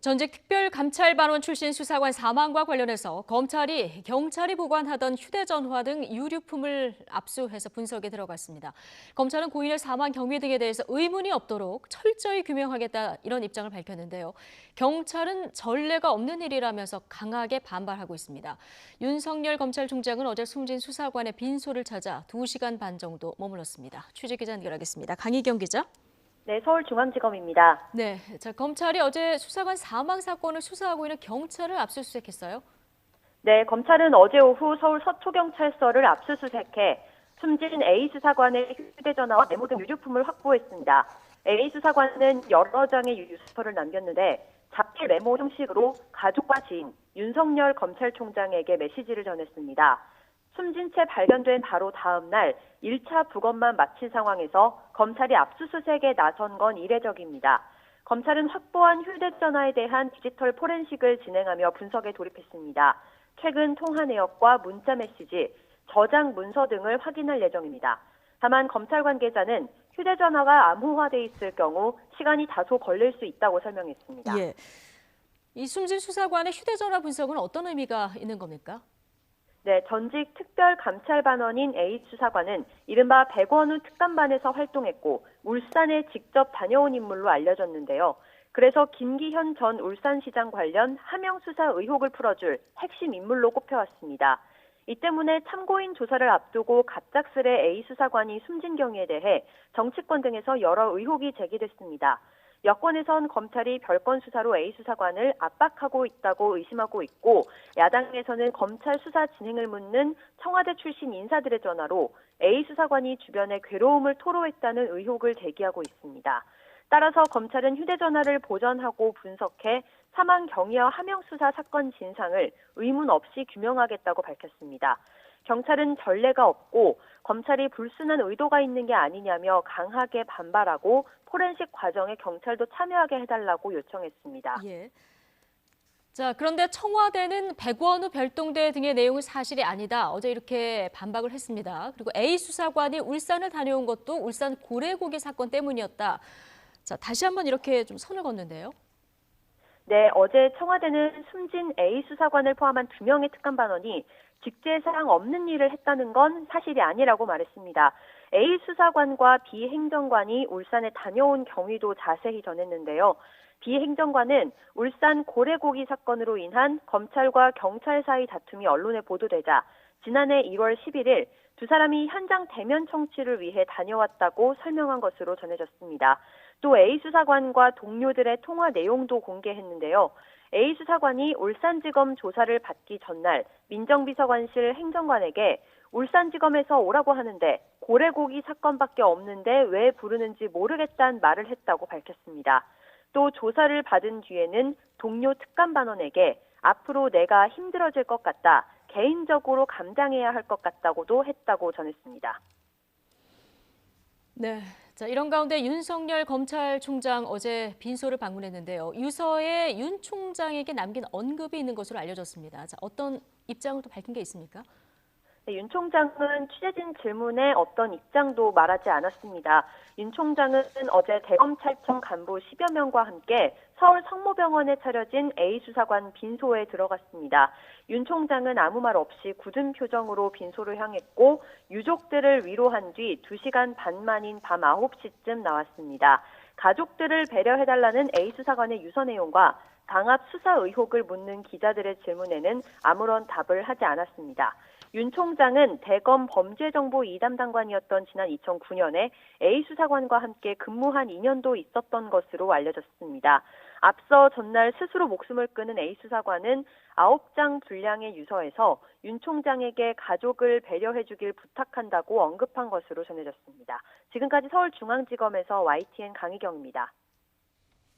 전직 특별감찰반원 출신 수사관 사망과 관련해서 검찰이 경찰이 보관하던 휴대전화 등 유류품을 압수해서 분석에 들어갔습니다. 검찰은 고인의 사망 경위 등에 대해서 의문이 없도록 철저히 규명하겠다 이런 입장을 밝혔는데요. 경찰은 전례가 없는 일이라면서 강하게 반발하고 있습니다. 윤석열 검찰총장은 어제 숨진 수사관의 빈소를 찾아 2시간 반 정도 머물렀습니다. 취재 기자 연결하겠습니다. 강희경 기자. 네, 서울중앙지검입니다. 네, 검찰이 어제 수사관 사망 사건을 수사하고 있는 경찰을 압수수색했어요. 네, 검찰은 어제 오후 서울 서초경찰서를 압수수색해 숨진 A 수사관의 휴대전화와 메모 등 유류품을 확보했습니다. A 수사관은 여러 장의 유서를 남겼는데 자필 메모 형식으로 가족과 지인, 윤석열 검찰총장에게 메시지를 전했습니다. 숨진 채 발견된 바로 다음 날 1차 부검만 마친 상황에서 검찰이 압수수색에 나선 건 이례적입니다. 검찰은 확보한 휴대전화에 대한 디지털 포렌식을 진행하며 분석에 돌입했습니다. 최근 통화 내역과 문자 메시지, 저장 문서 등을 확인할 예정입니다. 다만 검찰 관계자는 휴대전화가 암호화돼 있을 경우 시간이 다소 걸릴 수 있다고 설명했습니다. 예, 이 숨진 수사관의 휴대전화 분석은 어떤 의미가 있는 겁니까? 네, 전직 특별감찰반원인 A 수사관은 이른바 백원우 특감반에서 활동했고 울산에 직접 다녀온 인물로 알려졌는데요. 그래서 김기현 전 울산시장 관련 하명 수사 의혹을 풀어줄 핵심 인물로 꼽혀왔습니다. 이 때문에 참고인 조사를 앞두고 갑작스레 A 수사관이 숨진 경위에 대해 정치권 등에서 여러 의혹이 제기됐습니다. 여권에선 검찰이 별건 수사로 A 수사관을 압박하고 있다고 의심하고 있고 야당에서는 검찰 수사 진행을 묻는 청와대 출신 인사들의 전화로 A 수사관이 주변에 괴로움을 토로했다는 의혹을 제기하고 있습니다. 따라서 검찰은 휴대전화를 보전하고 분석해 사망 경위와 하명 수사 사건 진상을 의문 없이 규명하겠다고 밝혔습니다. 경찰은 전례가 없고 검찰이 불순한 의도가 있는 게 아니냐며 강하게 반발하고 포렌식 과정에 경찰도 참여하게 해달라고 요청했습니다. 예. 그런데 청와대는 백원우 별동대 등의 내용은 사실이 아니다. 어제 이렇게 반박을 했습니다. 그리고 A 수사관이 울산을 다녀온 것도 울산 고래고기 사건 때문이었다. 다시 한번 이렇게 좀 선을 걷는데요. 네, 어제 청와대는 숨진 A 수사관을 포함한 2명의 특감반원이 직제사항 없는 일을 했다는 건 사실이 아니라고 말했습니다. A 수사관과 B 행정관이 울산에 다녀온 경위도 자세히 전했는데요. B 행정관은 울산 고래고기 사건으로 인한 검찰과 경찰 사이 다툼이 언론에 보도되자 지난해 1월 11일 두 사람이 현장 대면 청취를 위해 다녀왔다고 설명한 것으로 전해졌습니다. 또 A 수사관과 동료들의 통화 내용도 공개했는데요. A 수사관이 울산지검 조사를 받기 전날 민정비서관실 행정관에게 울산지검에서 오라고 하는데 고래고기 사건밖에 없는데 왜 부르는지 모르겠다는 말을 했다고 밝혔습니다. 또 조사를 받은 뒤에는 동료 특감반원에게 앞으로 내가 힘들어질 것 같다, 개인적으로 감당해야 할 것 같다고도 했다고 전했습니다. 네, 이런 가운데 윤석열 검찰총장 어제 빈소를 방문했는데요. 유서에 윤 총장에게 남긴 언급이 있는 것으로 알려졌습니다. 어떤 입장을 또 밝힌 게 있습니까? 네, 윤 총장은 취재진 질문에 어떤 입장도 말하지 않았습니다. 윤 총장은 어제 대검찰청 간부 10여 명과 함께 서울 성모병원에 차려진 A 수사관 빈소에 들어갔습니다. 윤 총장은 아무 말 없이 굳은 표정으로 빈소를 향했고 유족들을 위로한 뒤 2시간 반 만인 밤 9시쯤 나왔습니다. 가족들을 배려해달라는 A 수사관의 유서 내용과 당합 수사 의혹을 묻는 기자들의 질문에는 아무런 답을 하지 않았습니다. 윤 총장은 대검 범죄정보 2담당관이었던 지난 2009년에 A 수사관과 함께 근무한 인연도 있었던 것으로 알려졌습니다. 앞서 전날 스스로 목숨을 끊은 A 수사관은 9장 분량의 유서에서 윤 총장에게 가족을 배려해주길 부탁한다고 언급한 것으로 전해졌습니다. 지금까지 서울중앙지검에서 YTN 강희경입니다.